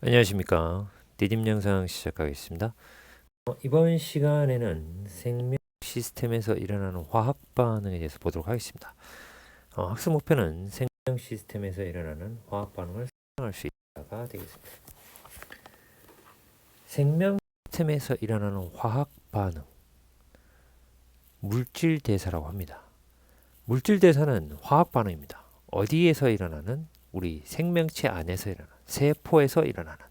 안녕하십니까. 디딤 영상 시작하겠습니다. 이번 시간에는 생명 시스템에서 일어나는 화학 반응에 대해서 보도록 하겠습니다. 학습 목표는 생명 시스템에서 일어나는 화학 반응을 설명할 수 있다가 되겠습니다. 생명 시스템에서 일어나는 화학 반응, 물질 대사라고 합니다. 물질 대사는 화학 반응입니다. 어디에서 일어나는? 우리 생명체 안에서 일어나는, 세포에서 일어나는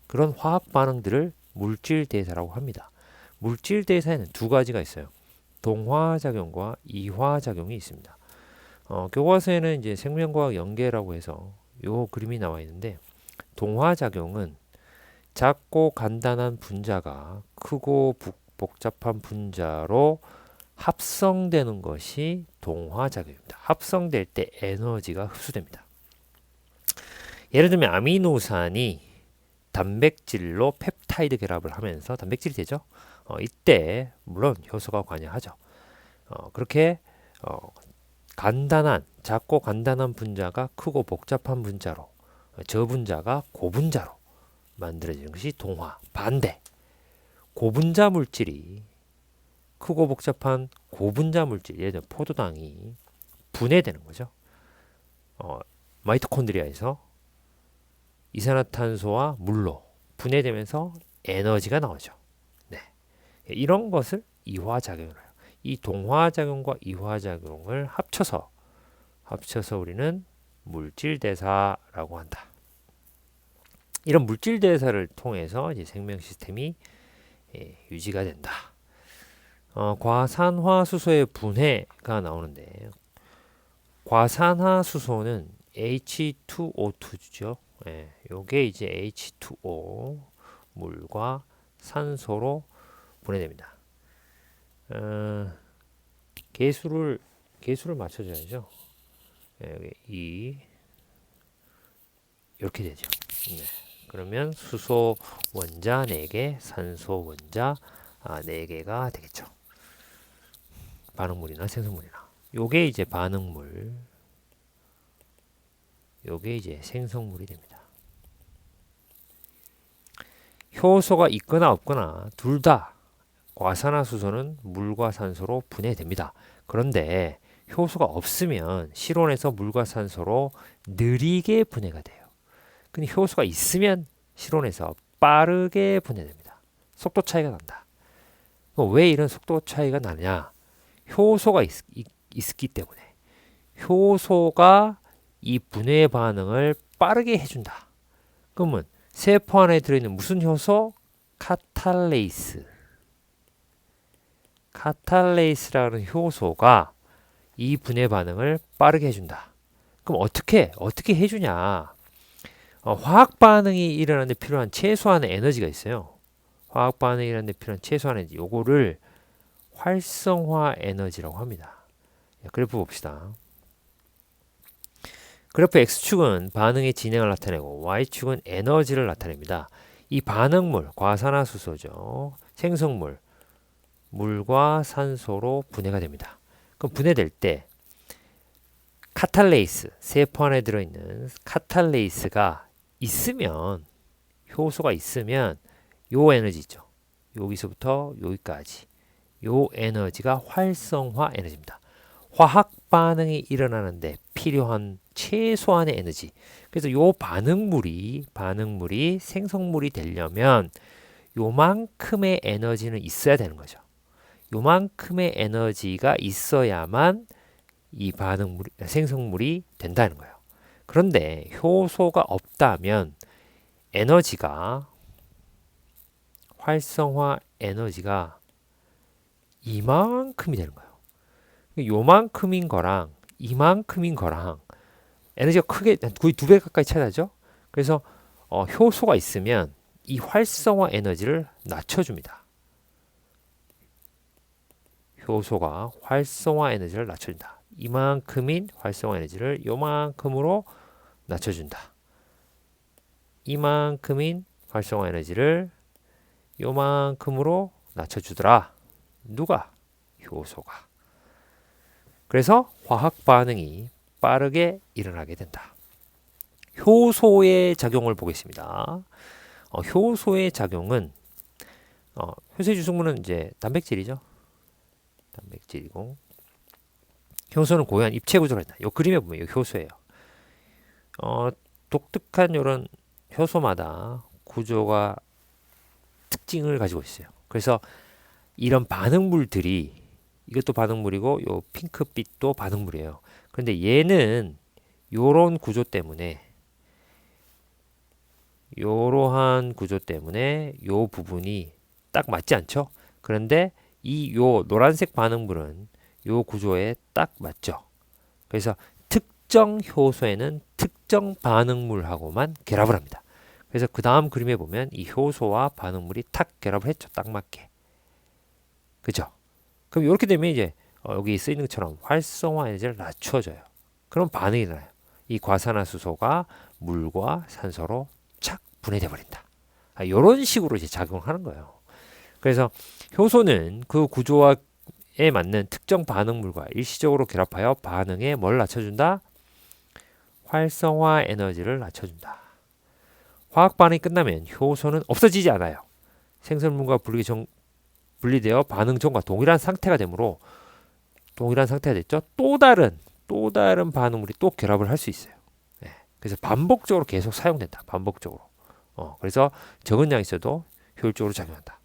그런 화학 반응들을 물질 대사라고 합니다. 물질 대사에는 두 가지가 있어요. 동화작용과 이화작용이 있습니다. 교과서에는 이제 생명과학 연계라고 해서 요 그림이 나와 있는데, 동화작용은 작고 간단한 분자가 크고 복잡한 분자로 합성되는 것이 동화작용입니다. 합성될 때 에너지가 흡수됩니다. 예를 들면 아미노산이 단백질로 펩타이드 결합을 하면서 단백질이 되죠. 이때 물론 효소가 관여하죠. 그렇게 간단한 작고 간단한 분자가 크고 복잡한 분자로, 저 분자가 고분자로 만들어지는 것이 동화. 반대, 고분자 물질이 크고 복잡한 고분자 물질, 예를 들어 포도당이 분해되는 거죠. 마이토콘드리아에서 이산화탄소와 물로 분해되면서 에너지가 나오죠. 네. 이런 것을 이화작용을 해요. 이 동화작용과 이화작용을 합쳐서 우리는 물질대사라고 한다. 이런 물질대사를 통해서 이제 생명 시스템이 유지가 된다. 과산화수소의 분해가 나오는데, 과산화수소는 H2O2죠. 요게 이제 H2O 물과 산소로 분해됩니다. 개수를 맞춰줘야죠. 여기 이렇게 되죠. 네. 그러면 수소 원자 4개, 산소 원자 4개가 되겠죠. 반응물이나 생성물이나. 요게 이제 반응물, 요게 이제 생성물이 됩니다. 효소가 있거나 없거나 둘 다 과산화수소는 물과 산소로 분해됩니다. 그런데 효소가 없으면 실온에서 물과 산소로 느리게 분해가 돼요. 근데 효소가 있으면 실온에서 빠르게 분해됩니다. 속도 차이가 난다. 왜 이런 속도 차이가 나냐? 효소가 있기 때문에. 효소가 이 분해 반응을 빠르게 해준다. 그러면 세포 안에 들어있는 무슨 효소? 카탈레이스라는 효소가 이 분해 반응을 빠르게 해준다. 그럼 어떻게 해주냐? 화학 반응이 일어나는 데 필요한 최소한의 에너지가 있어요. 화학 반응이 일어나는 데 필요한 최소한의 에너지. 요거를 활성화 에너지라고 합니다. 그래프 봅시다. 그래프 X축은 반응의 진행을 나타내고 Y축은 에너지를 나타냅니다. 이 반응물, 과산화수소죠. 생성물, 물과 산소로 분해가 됩니다. 그럼 분해될 때 카탈레이스, 세포 안에 들어있는 카탈레이스가 있으면, 효소가 있으면 요 에너지 있죠. 여기서부터 여기까지 요 에너지가 활성화 에너지입니다. 화학 반응이 일어나는데 필요한 최소한의 에너지. 그래서 요 반응물이 생성물이 되려면 요만큼의 에너지는 있어야 되는 거죠. 요만큼의 에너지가 있어야만 이 생성물이 된다는 거예요. 그런데 효소가 없다면 에너지가, 활성화 에너지가 이만큼이 되는 거예요. 요만큼인 거랑 이만큼인 거랑 에너지가 크게 거의 2배 가까이 차이 나죠. 그래서 효소가 있으면 이 활성화 에너지를 낮춰줍니다. 효소가 활성화 에너지를 낮춰준다. 이만큼인 활성화 에너지를 요만큼으로 낮춰준다. 이만큼인 활성화 에너지를 요만큼으로 낮춰주더라. 누가? 효소가. 그래서 화학 반응이 빠르게 일어나게 된다. 효소의 작용을 보겠습니다. 효소의 작용은 효소의 주성분은 이제 단백질이죠. 단백질이고 효소는 고유한 입체 구조가 있다. 요 그림에 보면 이 효소예요. 독특한 이런 효소마다 구조가 특징을 가지고 있어요. 그래서 이런 반응물들이 이것도 반응물이고 요 핑크빛도 반응물이에요. 그런데 얘는 요런 구조 때문에 요러한 구조 때문에 요 부분이 딱 맞지 않죠? 그런데 이 요 노란색 반응물은 요 구조에 딱 맞죠. 그래서 특정 효소에는 특정 반응물하고만 결합을 합니다. 그래서 그 다음 그림에 보면 이 효소와 반응물이 탁 결합을 했죠. 딱 맞게. 그죠? 그럼 이렇게 되면 이제 여기 쓰이는 것처럼 활성화 에너지를 낮춰줘요. 그럼 반응이 일어나요. 이 과산화수소가 물과 산소로 착 분해돼 버린다. 이런 식으로 이제 작용하는 거예요. 그래서 효소는 그 구조에 맞는 특정 반응물과 일시적으로 결합하여 반응에 뭘 낮춰준다? 활성화 에너지를 낮춰준다. 화학 반응이 끝나면 효소는 없어지지 않아요. 생성물과 분리되어 반응 전과 동일한 상태가 되므로 동일한 상태가 됐죠. 또 다른 반응물이 또 결합을 할 수 있어요. 네. 그래서 반복적으로 계속 사용된다. 반복적으로. 그래서 적은 양이 있어도 효율적으로 작용한다.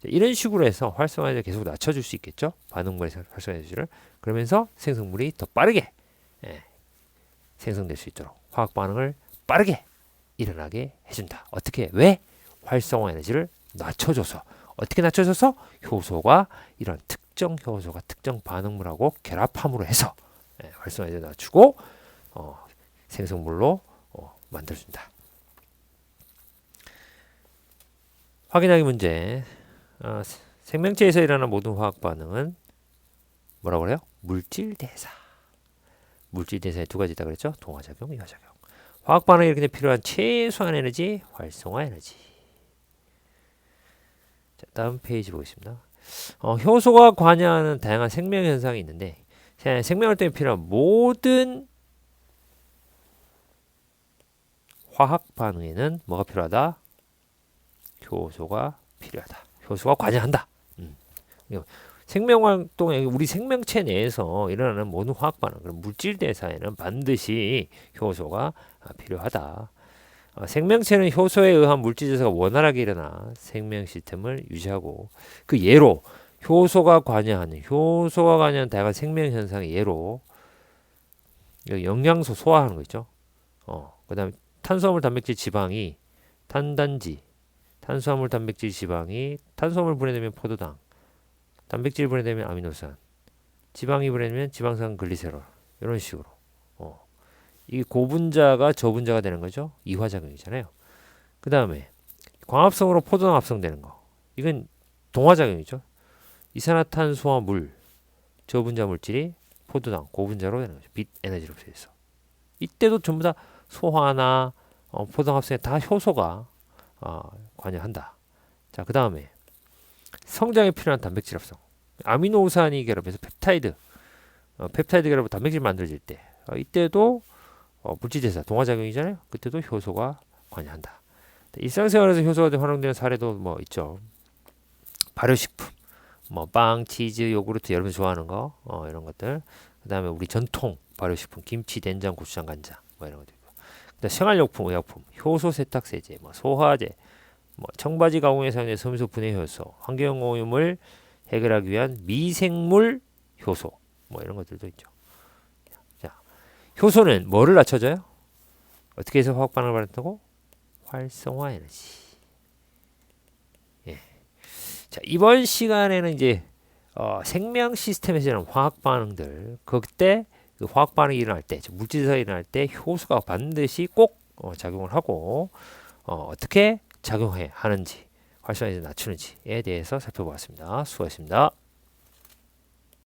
이런 식으로 해서 활성화 에너지를 계속 낮춰줄 수 있겠죠. 반응물의 활성화 에너지를. 그러면서 생성물이 더 빠르게 생성될 수 있도록 화학 반응을 빠르게 일어나게 해준다. 어떻게? 왜? 활성화 에너지를 낮춰줘서. 어떻게 낮춰줘서? 효소가 이런 특정 효소가 특정 반응물하고 결합함으로 해서 활성화 에너지를 낮추고 생성물로 만들어준다. 확인하기 문제. 생명체에서 일어나는 모든 화학 반응은 뭐라고 그래요? 물질 대사. 물질 대사에 두 가지 있다 그랬죠? 동화작용, 이화작용. 화학 반응에 이렇게 필요한 최소한 에너지, 활성화 에너지. 자, 다음 페이지 보겠습니다. 효소가 관여하는 다양한 생명 현상이 있는데 생명 활동에 필요한 모든 화학 반응에는 뭐가 필요하다? 효소가 필요하다. 효소가 관여한다. 생명 활동에 우리 생명체 내에서 일어나는 모든 화학 반응, 그럼 물질 대사에는 반드시 효소가 필요하다. 생명체는 효소에 의한 물질 대사가 원활하게 일어나 생명 시스템을 유지하고 그 예로 효소가 관여하는 다양한 생명 현상의 예로 영양소 소화하는 거 있죠. 그다음에 탄수화물, 단백질, 지방이 탄수화물, 단백질, 지방이 탄수화물 분해되면 포도당, 단백질 분해되면 아미노산, 지방이 분해되면 지방산 글리세롤 이런 식으로 이 고분자가 저분자가 되는 거죠. 이화작용이잖아요. 그 다음에 광합성으로 포도당 합성되는 거 이건 동화작용이죠. 이산화탄소와 물 저분자 물질이 포도당 고분자로 되는 거죠. 빛 에너지로 비해서 이때도 전부 다 소화나 포도당 합성에 다 효소가 관여한다. 자, 그 다음에 성장에 필요한 단백질 합성 아미노산이 결합해서 펩타이드 결합으로 단백질 만들어질 때 이때도 물질대사 동화작용이잖아요. 그때도 효소가 관여한다. 일상생활에서 효소가 활용되는 사례도 뭐 있죠. 발효식품 뭐 빵, 치즈, 요구르트 여러분 좋아하는 거 이런 것들. 그 다음에 우리 전통 발효식품 김치, 된장, 고추장, 간장 뭐 이런 것들. 그다음 생활용품, 의약품, 효소 세탁세제, 뭐 소화제, 뭐 청바지 가공에 사용된 섬유소 분해 효소, 환경 오염을 해결하기 위한 미생물 효소 뭐 이런 것들도 있죠. 자, 효소는 뭐를 낮춰줘요? 어떻게 해서 화학 반응을 발생한다고? 활성화 에너지. 예. 자, 이번 시간에는 이제 생명 시스템에서 일어나는 화학 반응들 그때 그 화학 반응이 일어날 때 물질에서 일어날 때 효소가 반드시 꼭 작용을 하고 어떻게 작용해 하는지 활성화에서 낮추는지에 대해서 살펴보았습니다. 수고하셨습니다.